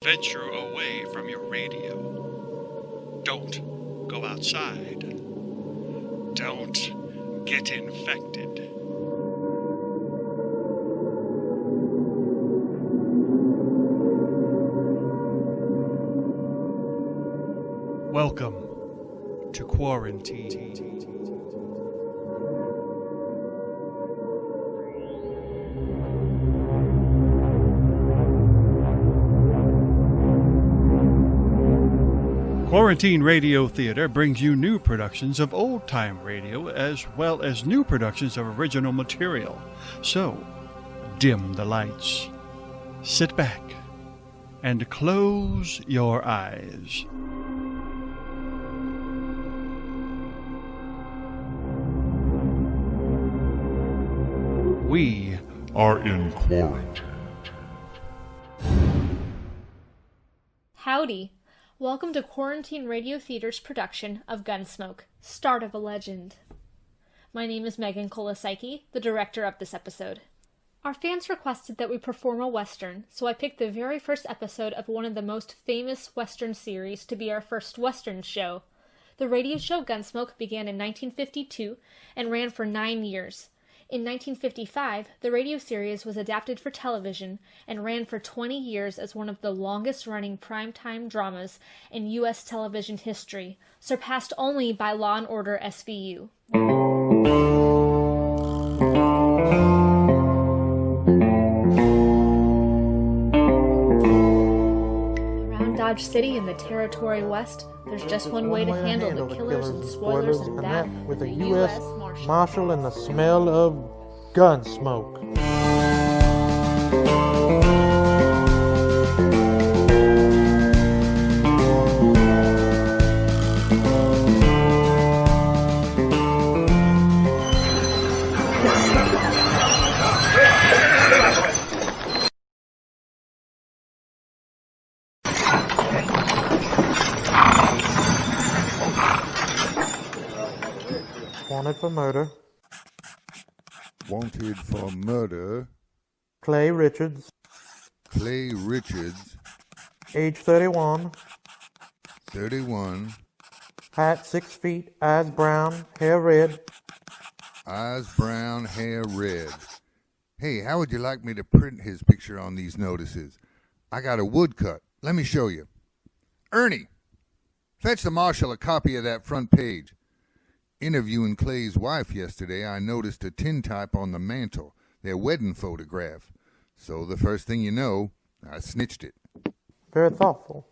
Venture away from your radio. Don't go outside. Don't get infected. Welcome to Quarantine. Quarantine Radio Theater brings you new productions of old-time radio as well as new productions of original material. So, dim the lights, sit back, and close your eyes. We are in quarantine. Howdy. Welcome to Quarantine Radio Theater's production of Gunsmoke, Start of a Legend. My name is Megan Kolasaiki, the director of this episode. Our fans requested that we perform a Western, so I picked the very first episode of one of the most famous Western series to be our first Western show. The radio show Gunsmoke began in 1952 and ran for 9 years. In 1955, the radio series was adapted for television and ran for 20 years as one of the longest-running primetime dramas in U.S. television history, surpassed only by Law and Order SVU. Around Dodge City in the Territory West, there's just one way to handle the killers and spoilers, and that with a U.S. Marshall and the smell of Gunsmoke. Wanted for murder. Wanted for murder. Clay Richards. Clay Richards. Age 31. 31. Height 6 feet. Eyes brown. Hair red. Eyes brown, hair red. Hey, how would you like me to print his picture on these notices? I got a woodcut. Let me show you. Ernie, fetch the marshal a copy of that front page. Interviewing Clay's wife yesterday, I noticed a tintype on the mantel, their wedding photograph. So the first thing you know, I snitched it. Very thoughtful.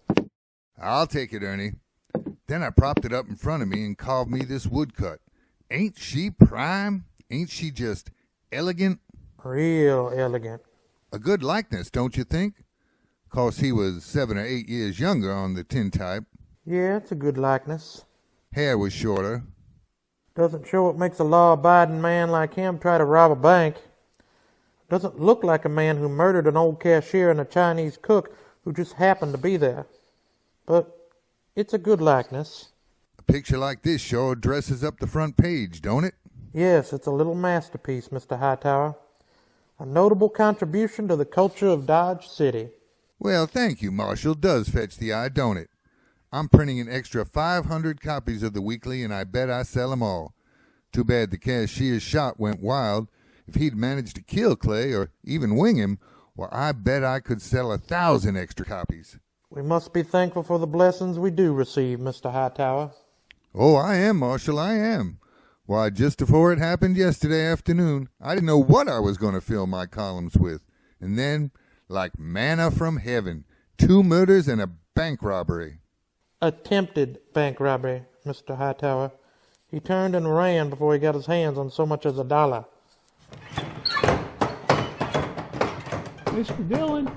I'll take it, Ernie. Then I propped it up in front of me and carved me this woodcut. Ain't she prime? Ain't she just elegant? Real elegant. A good likeness, don't you think? 'Course he was 7 or 8 years younger on the tintype. Yeah, it's a good likeness. Hair was shorter. Doesn't show what makes a law-abiding man like him try to rob a bank. Doesn't look like a man who murdered an old cashier and a Chinese cook who just happened to be there. But it's a good likeness. A picture like this sure dresses up the front page, don't it? Yes, it's a little masterpiece, Mr. Hightower. A notable contribution to the culture of Dodge City. Well, thank you, Marshall. Does fetch the eye, don't it? I'm printing an extra 500 copies of the weekly, and I bet I sell 'em all. Too bad the cashier's shot went wild. If he'd managed to kill Clay, or even wing him, well, I bet I could sell 1,000 extra copies. We must be thankful for the blessings we do receive, Mr. Hightower. Oh, I am, Marshall, I am. Why, just before it happened yesterday afternoon, I didn't know what I was going to fill my columns with. And then, like manna from heaven, 2 murders and a bank robbery. Attempted bank robbery, Mr. Hightower. He turned and ran before he got his hands on so much as $1. Mr. Dillon?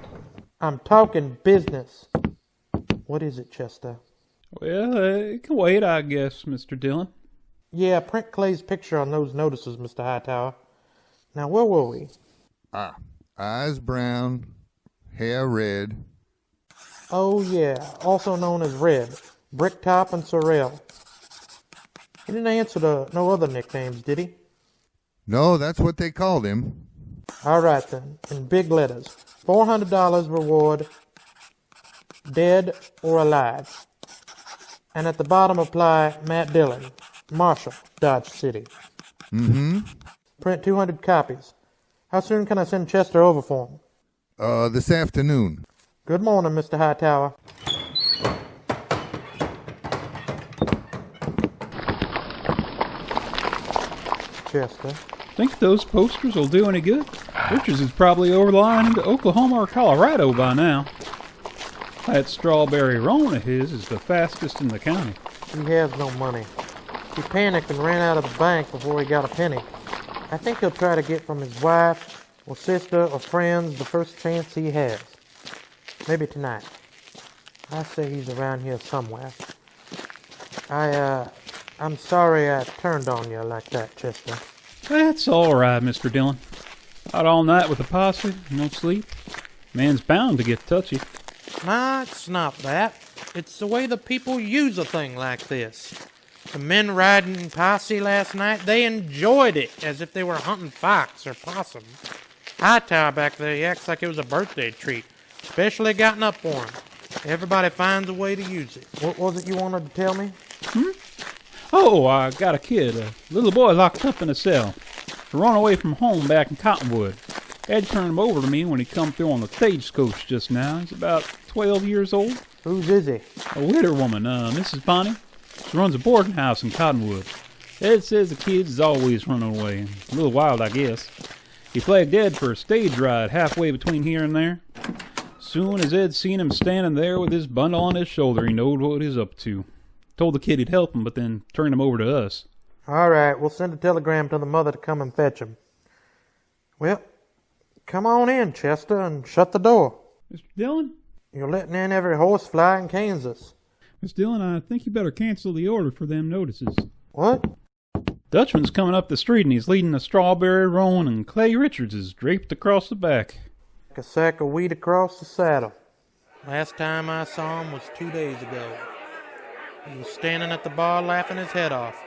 I'm talking business. What is it, Chester? Well, it can wait, I guess, Mr. Dillon. Yeah, print Clay's picture on those notices, Mr. Hightower. Now, where were we? Eyes brown, hair red. Oh, yeah, also known as Red, Bricktop, and Sorrel. He didn't answer to no other nicknames, did he? No, that's what they called him. All right, then, in big letters. $400 reward. dead or alive. And at the bottom apply Matt Dillon, Marshall, Dodge City. Print 200 copies. How soon can I send Chester over for him? This afternoon. Good morning, Mr. Hightower. Chester. Think those posters will do any good? Richards is probably over the line into Oklahoma or Colorado by now. That strawberry roan of his is the fastest in the county. He has no money. He panicked and ran out of the bank before he got a penny. I think he'll try to get from his wife or sister or friends the first chance he has. Maybe tonight. I say he's around here somewhere. I'm sorry I turned on you like that, Chester. That's all right, Mr. Dillon. Out all night with a posse, no sleep. Man's bound to get touchy. Nah, it's not that. It's the way the people use a thing like this. The men riding in posse last night, they enjoyed it as if they were hunting fox or possum. Hightower back there, he acts like it was a birthday treat, especially gotten up for him. Everybody finds a way to use it. What was it you wanted to tell me? Oh, I got a kid, a little boy locked up in a cell. Run away from home back in Cottonwood. Ed turned him over to me when he come through on the stagecoach just now. He's about 12 years old. Whose is he? A widow woman, Mrs. Bonnie. She runs a boarding house in Cottonwood. Ed says the kid's is always running away. A little wild, I guess. He flagged Ed for a stage ride halfway between here and there. Soon as Ed seen him standing there with his bundle on his shoulder, he knowed what he's up to. Told the kid he'd help him, but then turned him over to us. All right, we'll send a telegram to the mother to come and fetch him. Well, come on in, Chester, and shut the door. Mr. Dillon? You're letting in every horsefly in Kansas. Miss Dillon, I think you better cancel the order for them notices. What? Dutchman's coming up the street and he's leading a strawberry roan and Clay Richards is draped across the back. Like a sack of wheat across the saddle. Last time I saw him was 2 days ago. He was standing at the bar laughing his head off.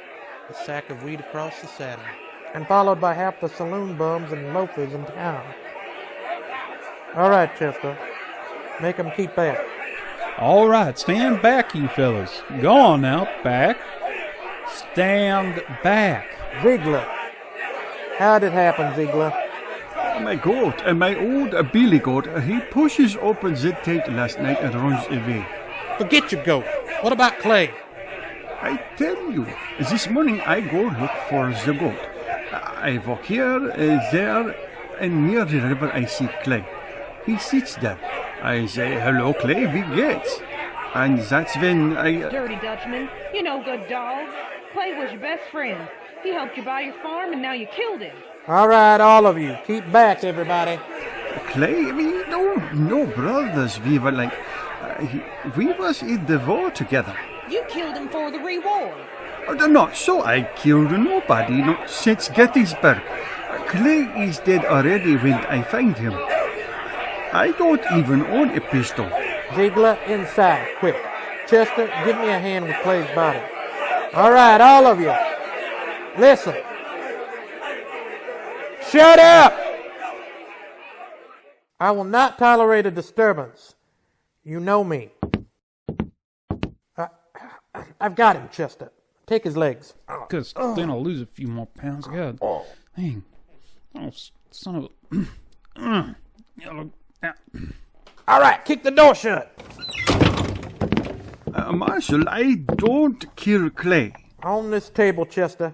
A sack of wheat across the saddle. And followed by half the saloon bums and loafers in town. All right, Chester. Make 'em keep back. All right, stand back, you fellas. Go on now, back. Stand back. Ziegler. How'd it happen, Ziegler? My goat, my old billy goat, he pushes open the tent last night and runs away. Forget your goat. What about Clay? I tell you, this morning I go look for the goat. I walk here, there, and near the river I see Clay. He sits there. I say, hello, Clay, we get. And that's when I... Dirty Dutchman. You no good dog. Clay was your best friend. He helped you buy your farm, and now you killed him. All right, all of you. Keep back, everybody. Clay, no brothers. We were like... we was in the war together. You killed him for the reward. Not so. I killed nobody, not since Gettysburg. Clay is dead already when I find him. I don't even own a pistol. Ziegler, inside, quick. Chester, give me a hand with Clay's body. All right, all of you. Listen. Shut up! I will not tolerate a disturbance. You know me. I've got him, Chester. Take his legs. Because then I'll lose a few more pounds. God. Dang. Oh, son of a... All right, kick the door shut. Marshall, I don't kill Clay. On this table, Chester.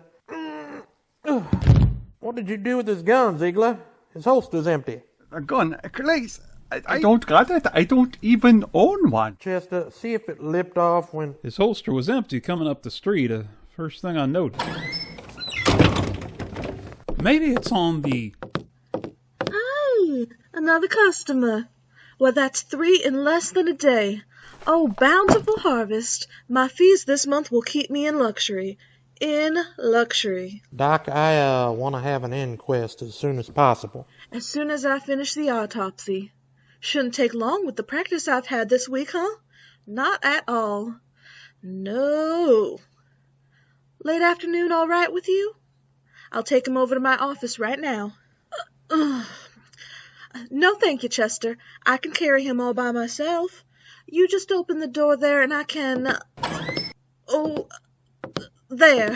What did you do with his gun, Ziegler? His holster's empty. A gun? Clay's... I don't got it. I don't even own one. Chester, see if it lipped off when... His holster was empty coming up the street. First thing I noticed. Maybe it's on the... Hey, another customer. Well, that's 3 in less than a day. Oh, bountiful harvest. My fees this month will keep me in luxury. In luxury. Doc, I want to have an inquest as soon as possible. As soon as I finish the autopsy. Shouldn't take long with the practice I've had this week, huh? Not at all. No. Late afternoon all right with you? I'll take him over to my office right now. No, thank you, Chester. I can carry him all by myself. You just open the door there and I can... Oh, there.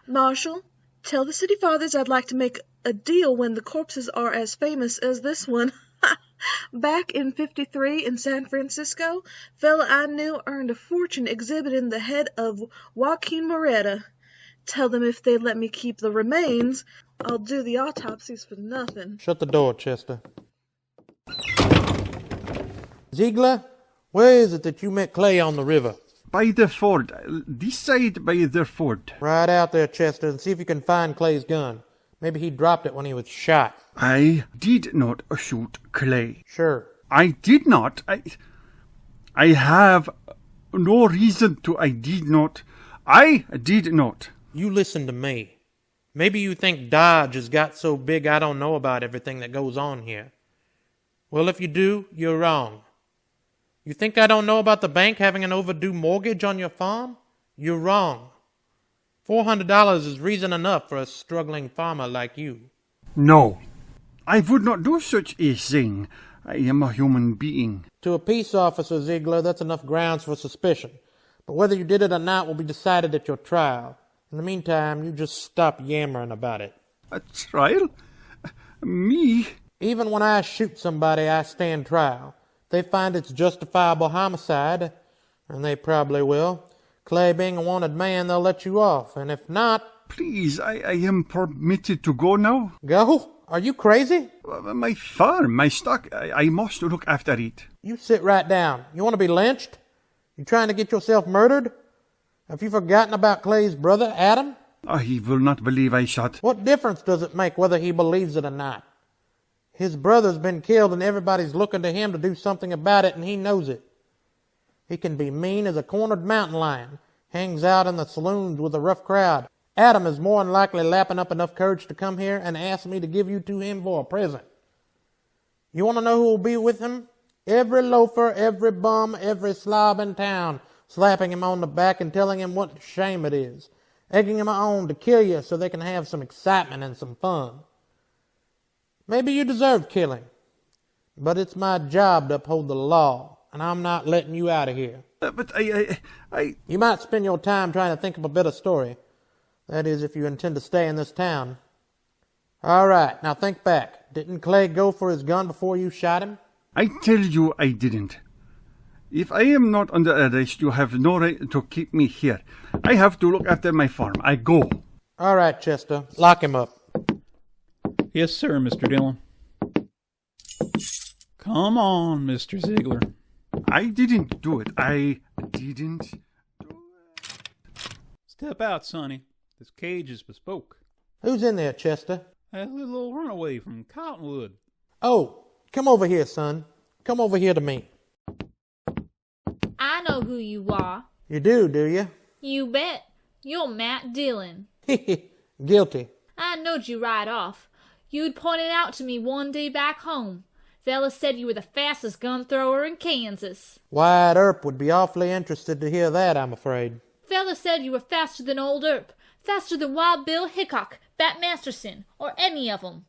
Marshall, tell the city fathers I'd like to make a deal when the corpses are as famous as this one. Back in '53 in San Francisco, fella I knew earned a fortune exhibiting the head of Joaquin Moreta. Tell them if they let me keep the remains, I'll do the autopsies for nothing. Shut the door, Chester. Ziegler, where is it that you met Clay on the river? By the ford. This side by the ford. Right out there, Chester, and see if you can find Clay's gun. Maybe he dropped it when he was shot. I did not shoot Clay. Sure. I did not. I have no reason to. I did not. You listen to me. Maybe you think Dodge has got so big I don't know about everything that goes on here. Well, if you do, you're wrong. You think I don't know about the bank having an overdue mortgage on your farm? You're wrong. $400 is reason enough for a struggling farmer like you. No. I would not do such a thing. I am a human being. To a peace officer, Ziegler, that's enough grounds for suspicion. But whether you did it or not will be decided at your trial. In the meantime, you just stop yammering about it. A trial? Me? Even when I shoot somebody, I stand trial. If they find it's justifiable homicide, and they probably will, Clay being a wanted man, they'll let you off. And if not... Please, I am permitted to go now? Go? Are you crazy? My farm, my stock, I must look after it. You sit right down. You want to be lynched? You trying to get yourself murdered? Have you forgotten about Clay's brother, Adam? He will not believe I shot. What difference does it make whether he believes it or not? His brother's been killed and everybody's looking to him to do something about it, and he knows it. He can be mean as a cornered mountain lion, hangs out in the saloons with a rough crowd. Adam is more than likely lapping up enough courage to come here and ask me to give you to him for a present. You want to know who will be with him? Every loafer, every bum, every slob in town, slapping him on the back and telling him what a shame it is, egging him on to kill you so they can have some excitement and some fun. Maybe you deserve killing, but it's my job to uphold the law, and I'm not letting you out of here. But I... You might spend your time trying to think of a better story. That is, if you intend to stay in this town. All right, now think back. Didn't Clay go for his gun before you shot him? I tell you I didn't. If I am not under arrest, you have no right to keep me here. I have to look after my farm. I go. All right, Chester. Lock him up. Yes, sir, Mr. Dillon. Come on, Mr. Ziegler. I didn't do it. I didn't do it. Step out, Sonny. This cage is bespoke. Who's in there, Chester? A little old runaway from Cottonwood. Oh, come over here, son. Come over here to me. I know who you are. You do you? You bet. You're Matt Dillon. Guilty. I knowed you right off. You'd pointed out to me one day back home. Fella said you were the fastest gun thrower in Kansas. Wyatt Earp would be awfully interested to hear that, I'm afraid. Fella said you were faster than old Earp, faster than Wild Bill Hickok, Bat Masterson, or any of 'em.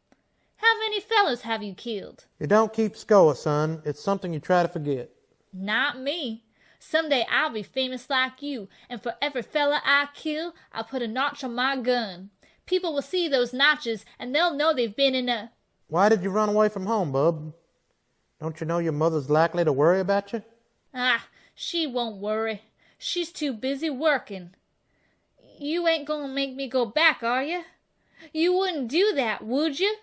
How many fellas have you killed? You don't keep score, son. It's something you try to forget. Not me. Someday I'll be famous like you, and for every fella I kill, I'll put a notch on my gun. People will see those notches, and they'll know they've been in a... Why did you run away from home, bub? Don't you know your mother's likely to worry about you? Ah, she won't worry. She's too busy working. You ain't gonna make me go back, are you? You wouldn't do that, would you?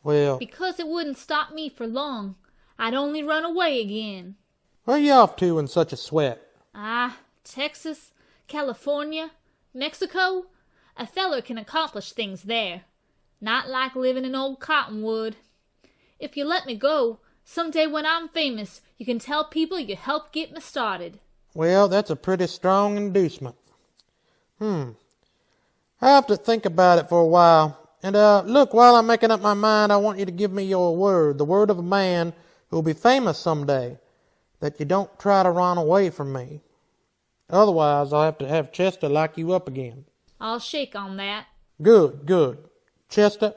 Well... Because it wouldn't stop me for long. I'd only run away again. Where you off to in such a sweat? Ah, Texas, California, Mexico. A feller can accomplish things there. Not like living in old Cottonwood. If you let me go, someday when I'm famous, you can tell people you helped get me started. Well, that's a pretty strong inducement. I have to think about it for a while. And, look, while I'm making up my mind, I want you to give me your word, the word of a man who will be famous someday, that you don't try to run away from me. Otherwise, I'll have to have Chester lock you up again. I'll shake on that. Good. Chester,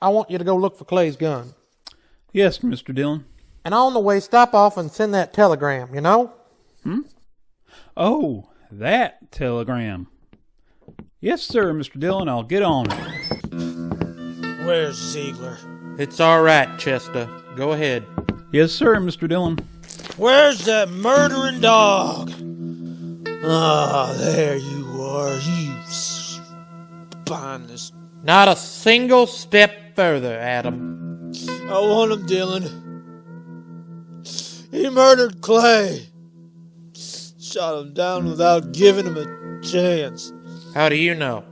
I want you to go look for Clay's gun. Yes, Mr. Dillon. And on the way, stop off and send that telegram, you know? Oh, that telegram. Yes, sir, Mr. Dillon, I'll get on it. Where's Ziegler? It's all right, Chester. Go ahead. Yes, sir, Mr. Dillon. Where's that murdering dog? Ah, there you are, you spineless. Not a single step further, Adam. I want him, Dillon. He murdered Clay. Shot him down without giving him a chance. How do you know?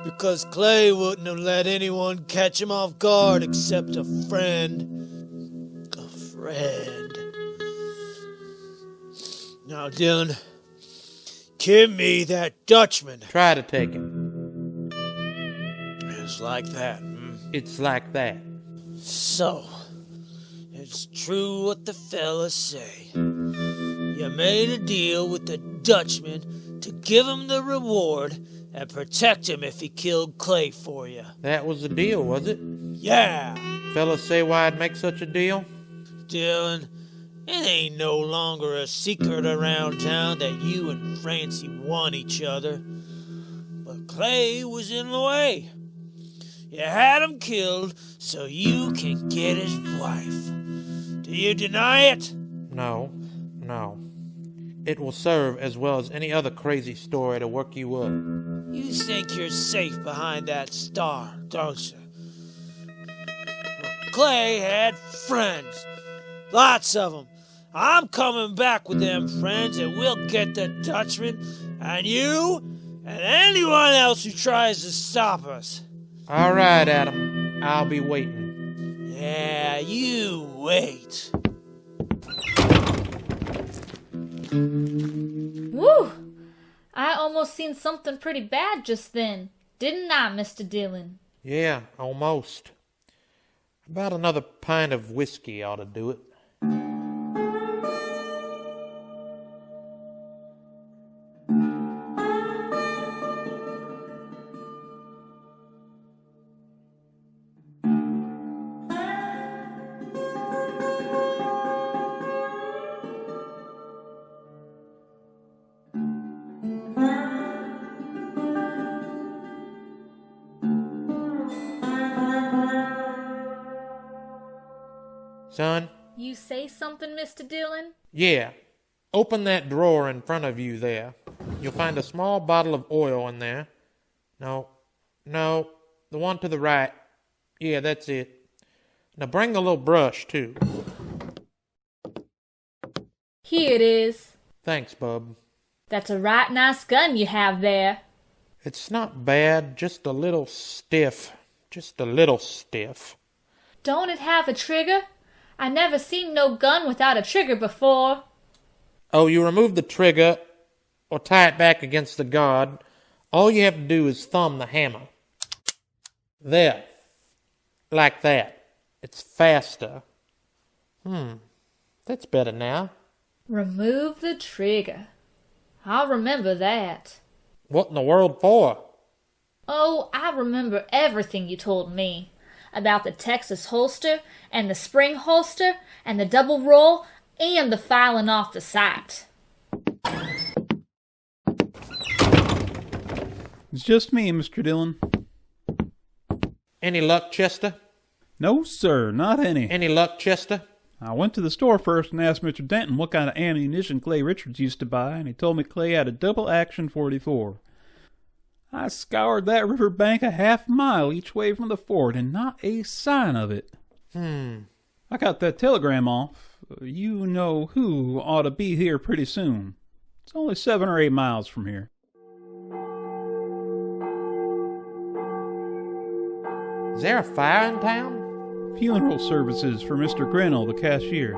Because Clay wouldn't have let anyone catch him off guard except a friend. A friend. Now, Dillon, give me that Dutchman. Try to take it. It's like that. It's like that. So, it's true what the fellas say. You made a deal with the Dutchman to give him the reward and protect him if he killed Clay for you. That was the deal, was it? Yeah. Fellas say why I'd make such a deal? Dillon, it ain't no longer a secret around town that you and Francie won each other. But Clay was in the way. You had him killed so you can get his wife. Do you deny it? No. It will serve as well as any other crazy story to work you up. You think you're safe behind that star, don't you? Well, Clay had friends. Lots of them. I'm coming back with them friends and we'll get the Dutchman and you and anyone else who tries to stop us. All right, Adam. I'll be waiting. Yeah, you wait. Woo! I almost seen something pretty bad just then, didn't I, Mr. Dillon? Yeah, almost. About another pint of whiskey ought to do it. Son? You say something, Mr. Dillon? Yeah. Open that drawer in front of you there. You'll find a small bottle of oil in there. No, the one to the right. Yeah, that's it. Now bring a little brush, too. Here it is. Thanks, bub. That's a right nice gun you have there. It's not bad, just a little stiff. Just a little stiff. Don't it have a trigger? I never seen no gun without a trigger before. Oh, you remove the trigger or tie it back against the guard. All you have to do is thumb the hammer. There. Like that. It's faster. That's better now. Remove the trigger. I'll remember that. What in the world for? Oh, I remember everything you told me. About the Texas holster, and the spring holster, and the double roll, and the filing off the sight. It's just me, Mr. Dillon. Any luck, Chester? No, sir, not any. Any luck, Chester? I went to the store first and asked Mr. Denton what kind of ammunition Clay Richards used to buy, and he told me Clay had a double-action .44. I scoured that river bank a half-mile each way from the fort, and not a sign of it. I got that telegram off. You know who ought to be here pretty soon. It's only 7 or 8 miles from here. Is there a fire in town? Funeral services for Mr. Grinnell, the cashier.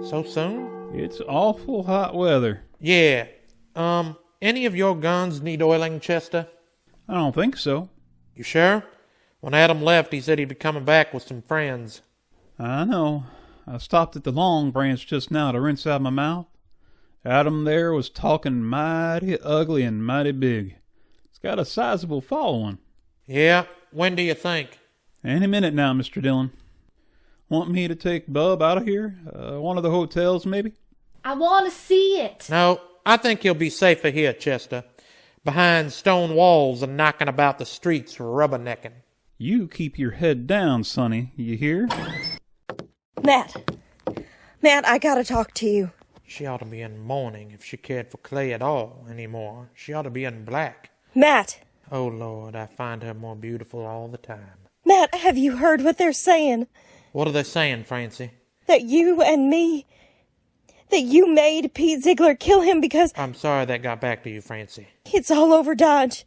So soon? It's awful hot weather. Yeah. Any of your guns need oiling, Chester? I don't think so. You sure? When Adam left, he said he'd be coming back with some friends. I know. I stopped at the Long Branch just now to rinse out my mouth. Adam there was talking mighty ugly and mighty big. He's got a sizable following. Yeah? When do you think? Any minute now, Mr. Dillon. Want me to take Bub out of here? One of the hotels, maybe? I want to see it. No, I think he'll be safer here, Chester. Behind stone walls and knocking about the streets rubbernecking. You keep your head down, Sonny, you hear? Matt, I gotta talk to you. She ought to be in mourning if she cared for Clay at all anymore. She ought to be in black. Matt! Oh, Lord, I find her more beautiful all the time. Matt, have you heard what they're saying? What are they saying, Francie? That you and me... that you made Pete Ziegler kill him because... I'm sorry that got back to you, Francie. It's all over Dodge.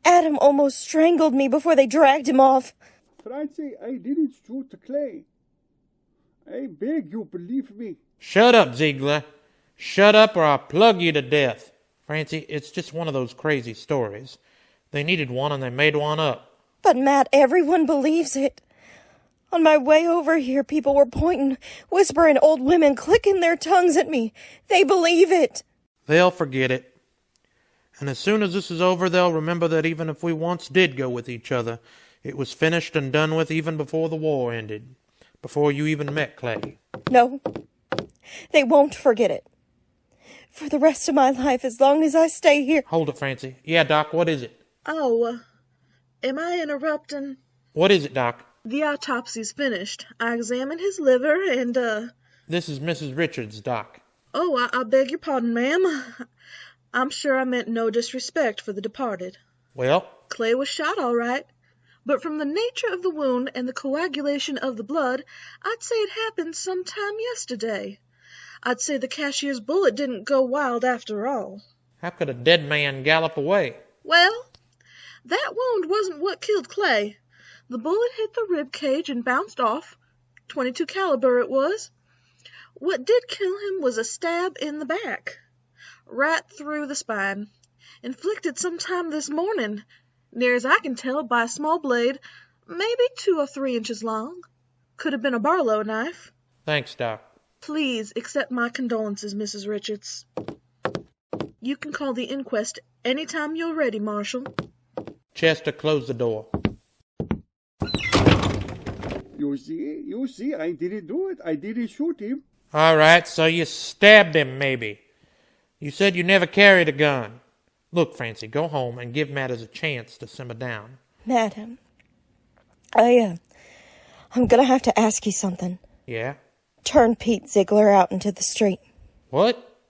Adam almost strangled me before they dragged him off. Francie, I didn't shoot Clay. I beg you, believe me. Shut up, Ziegler. Shut up or I'll plug you to death. Francie, it's just one of those crazy stories. They needed one and they made one up. But Matt, everyone believes it. On my way over here, people were pointing, whispering, old women clicking their tongues at me. They believe it. They'll forget it. And as soon as this is over, they'll remember that even if we once did go with each other, it was finished and done with even before the war ended. Before you even met Clay. No, they won't forget it. For the rest of my life, as long as I stay here. Hold it, Francie. Yeah, Doc, what is it? Oh, am I interrupting? What is it, Doc? The autopsy's finished. I examined his liver and, This is Mrs. Richards, Doc. Oh, I beg your pardon, ma'am. I'm sure I meant no disrespect for the departed. Well? Clay was shot all right. But from the nature of the wound and the coagulation of the blood, I'd say it happened sometime yesterday. I'd say the cashier's bullet didn't go wild after all. How could a dead man gallop away? Well, that wound wasn't what killed Clay. The bullet hit the rib cage and bounced off. .22 caliber it was. What did kill him was a stab in the back. Right through the spine. Inflicted sometime this morning. Near as I can tell, by a small blade, maybe 2 or 3 inches long. Could have been a Barlow knife. Thanks, Doc. Please accept my condolences, Mrs. Richards. You can call the inquest any time you're ready, Marshall. Chester, close the door. You see, I didn't do it. I didn't shoot him. All right, so you stabbed him, maybe. You said you never carried a gun. Look, Francie, go home and give matters a chance to simmer down. Madam, I'm gonna have to ask you something. Yeah? Turn Pete Ziegler out into the street. What?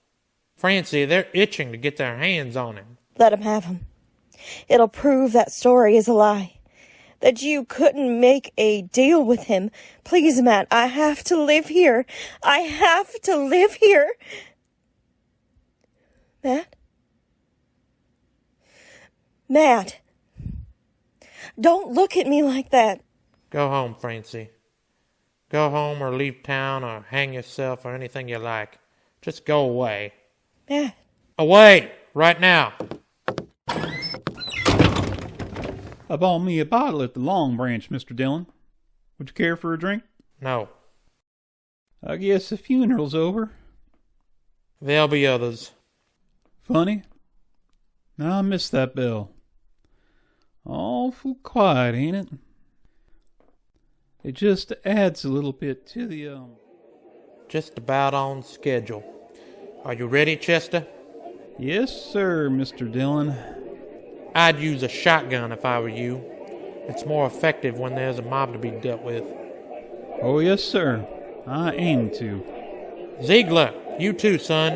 Francie, they're itching to get their hands on him. Let him have him. It'll prove that story is a lie. That you couldn't make a deal with him. Please, Matt, I have to live here. I have to live here. Matt? Matt, don't look at me like that. Go home, Francie. Go home or leave town or hang yourself or anything you like. Just go away. Matt. Away! Right now! I bought me a bottle at the Long Branch, Mr. Dillon. Would you care for a drink? No. I guess the funeral's over. There'll be others. Funny. I miss that bell. Awful quiet, ain't it? It just adds a little bit to the, Just about on schedule. Are you ready, Chester? Yes, sir, Mr. Dillon. I'd use a shotgun if I were you. It's more effective when there's a mob to be dealt with. Oh, yes, sir. I aim to. Ziegler, you too, son.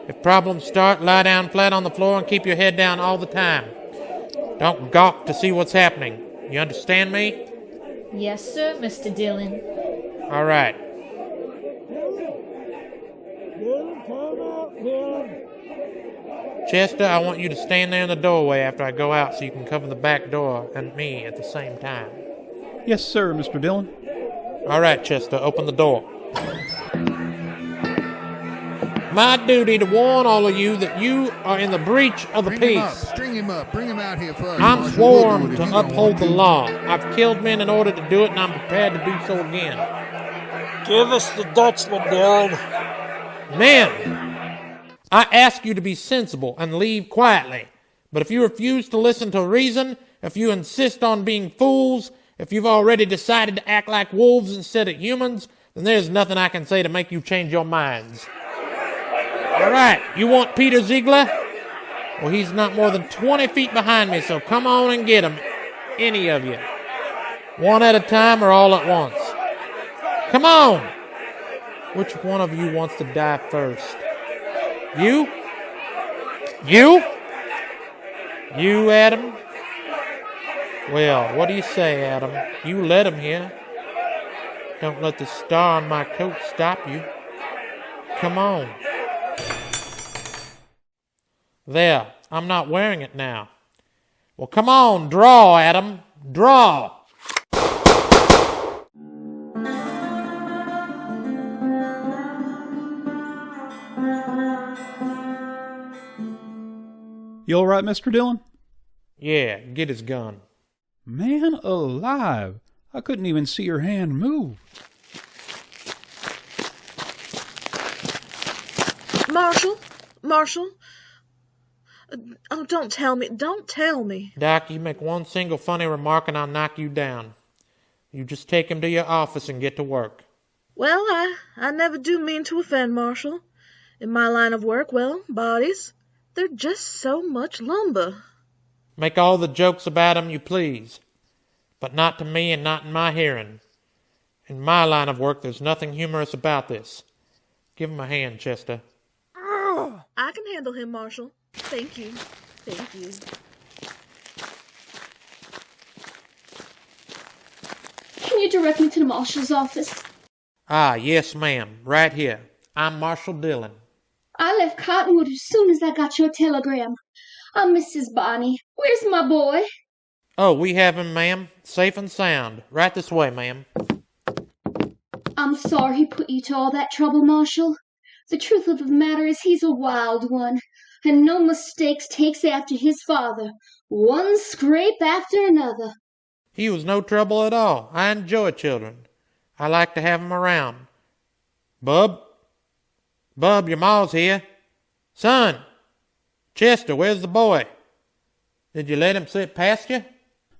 If problems start, lie down flat on the floor and keep your head down all the time. Don't gawk to see what's happening. You understand me? Yes, sir, Mr. Dillon. All right. Chester, I want you to stand there in the doorway after I go out so you can cover the back door and me at the same time. Yes, sir, Mr. Dillon. All right, Chester, open the door. My duty to warn all of you that you are in the breach of the peace. String him up. Bring him out here first. I'm sworn to uphold the law. I've killed men in order to do it, and I'm prepared to do so again. Give us the Dutchman, Dillon. Men, I ask you to be sensible and leave quietly. But if you refuse to listen to reason, if you insist on being fools, if you've already decided to act like wolves instead of humans, then there's nothing I can say to make you change your minds. right, you want Peter Ziegler? Well, he's not more than 20 feet behind me, so come on and get him. Any of you. One at a time or all at once. Come on! Which one of you wants to die first? You? You? You, Adam? Well, what do you say, Adam? You let him here. Don't let the star on my coat stop you. Come on. There, I'm not wearing it now. Well, come on, draw, Adam. Draw. You all right, Mr. Dillon? Yeah, get his gun. Man alive. I couldn't even see your hand move. Marshall. Oh, don't tell me. Doc, you make one single funny remark and I'll knock you down. You just take him to your office and get to work. Well, I never do mean to offend, Marshall. In my line of work, well, bodies, they're just so much lumber. Make all the jokes about 'em you please, but not to me and not in my hearing. In my line of work, there's nothing humorous about this. Give him a hand, Chester. I can handle him, Marshall. Thank you. Can you direct me to the marshal's office? Ah, yes, ma'am. Right here. I'm Marshall Dillon. I left Cottonwood as soon as I got your telegram. I'm Mrs. Bonnie. Where's my boy? Oh, we have him, ma'am. Safe and sound. Right this way, ma'am. I'm sorry he put you to all that trouble, Marshall. The truth of the matter is he's a wild one, and no mistakes takes after his father. One scrape after another. He was no trouble at all. I enjoy children. I like to have 'em around. Bub, your ma's here. Son, Chester, where's the boy? Did you let him slip past you?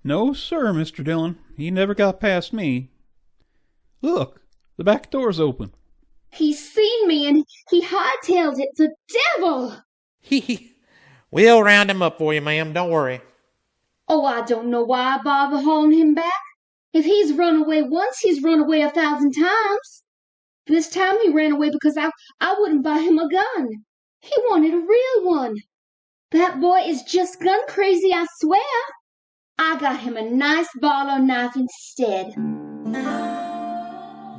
No, sir, Mr. Dillon. He never got past me. Look, the back door's open. He's seen me and he hightailed it. The devil! We'll round him up for you, ma'am. Don't worry. Oh, I don't know why I bother hauling him back. If he's run away once, he's run away 1,000 times. This time he ran away because I wouldn't buy him a gun. He wanted a real one. That boy is just gun crazy, I swear. I got him a nice Barlow knife instead.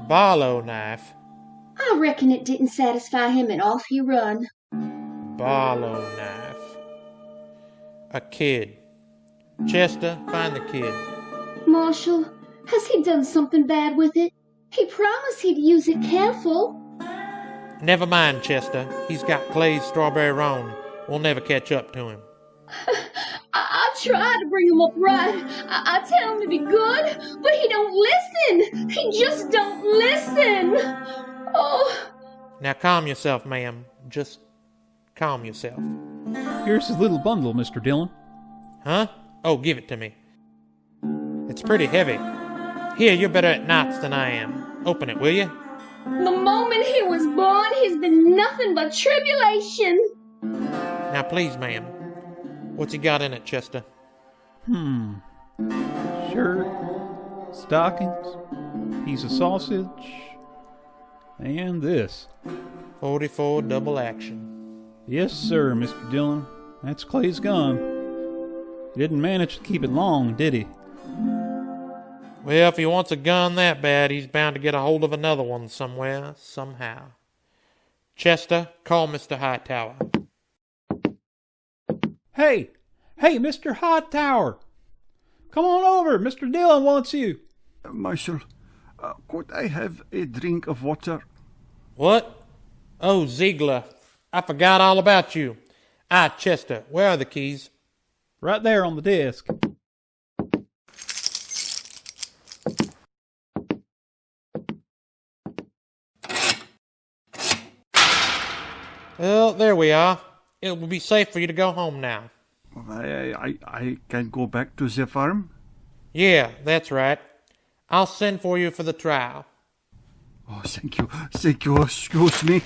Barlow knife? I reckon it didn't satisfy him and off he run. Barlow knife. A kid. Chester, find the kid. Marshall, has he done something bad with it? He promised he'd use it careful. Never mind, Chester. He's got Clay's strawberry roan. We'll never catch up to him. I try to bring him up right. I tell him to be good, but he don't listen. He just don't listen. Oh. Now calm yourself, ma'am. Just calm yourself. Here's his little bundle, Mr. Dillon. Huh? Oh, give it to me. It's pretty heavy. Here, you're better at knots than I am. Open it, will you? The moment he was born, he's been nothing but tribulation. Now, please, ma'am. What's he got in it, Chester? Shirt, stockings, piece of sausage, and this. 44 double action. Yes, sir, Mr. Dillon. That's Clay's gun. He didn't manage to keep it long, did he? Well, if he wants a gun that bad, he's bound to get a hold of another one somewhere, somehow. Chester, call Mr. Hightower. Hey, Mr. Hightower! Come on over, Mr. Dillon wants you. Marshal, could I have a drink of water? What? Oh, Ziegler. I forgot all about you. Chester, where are the keys? Right there on the desk. Well, there we are. It will be safe for you to go home now. I can go back to the farm? Yeah, that's right. I'll send for you for the trial. Oh, thank you. Excuse me.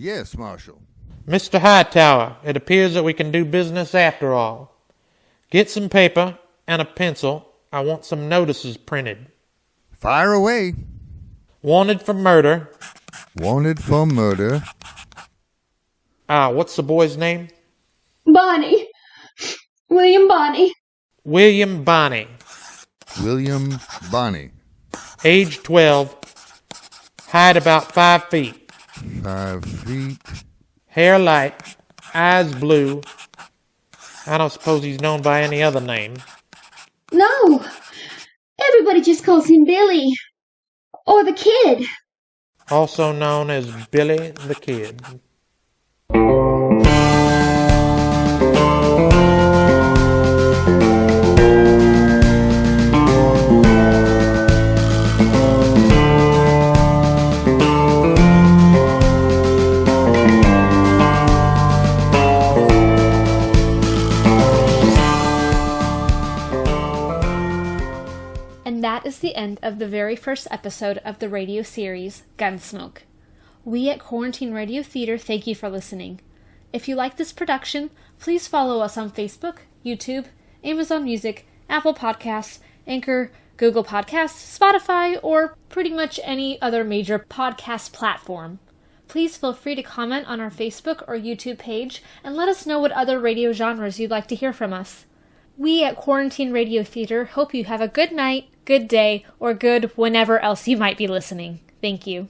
Yes, Marshall. Mr. Hightower, it appears that we can do business after all. Get some paper and a pencil. I want some notices printed. Fire away. Wanted for murder. Wanted for murder. What's the boy's name? Bonnie. William Bonnie. William Bonnie. William Bonnie. Age 12. Height about 5 feet. 5 feet. Hair light. Eyes blue. I don't suppose he's known by any other name. No. Everybody just calls him Billy. Or the Kid. Also known as Billy the Kid. And that is the end of the very first episode of the radio series, Gunsmoke. We at Quarantine Radio Theater thank you for listening. If you like this production, please follow us on Facebook, YouTube, Amazon Music, Apple Podcasts, Anchor, Google Podcasts, Spotify, or pretty much any other major podcast platform. Please feel free to comment on our Facebook or YouTube page and let us know what other radio genres you'd like to hear from us. We at Quarantine Radio Theater hope you have a good night, good day, or good whenever else you might be listening. Thank you.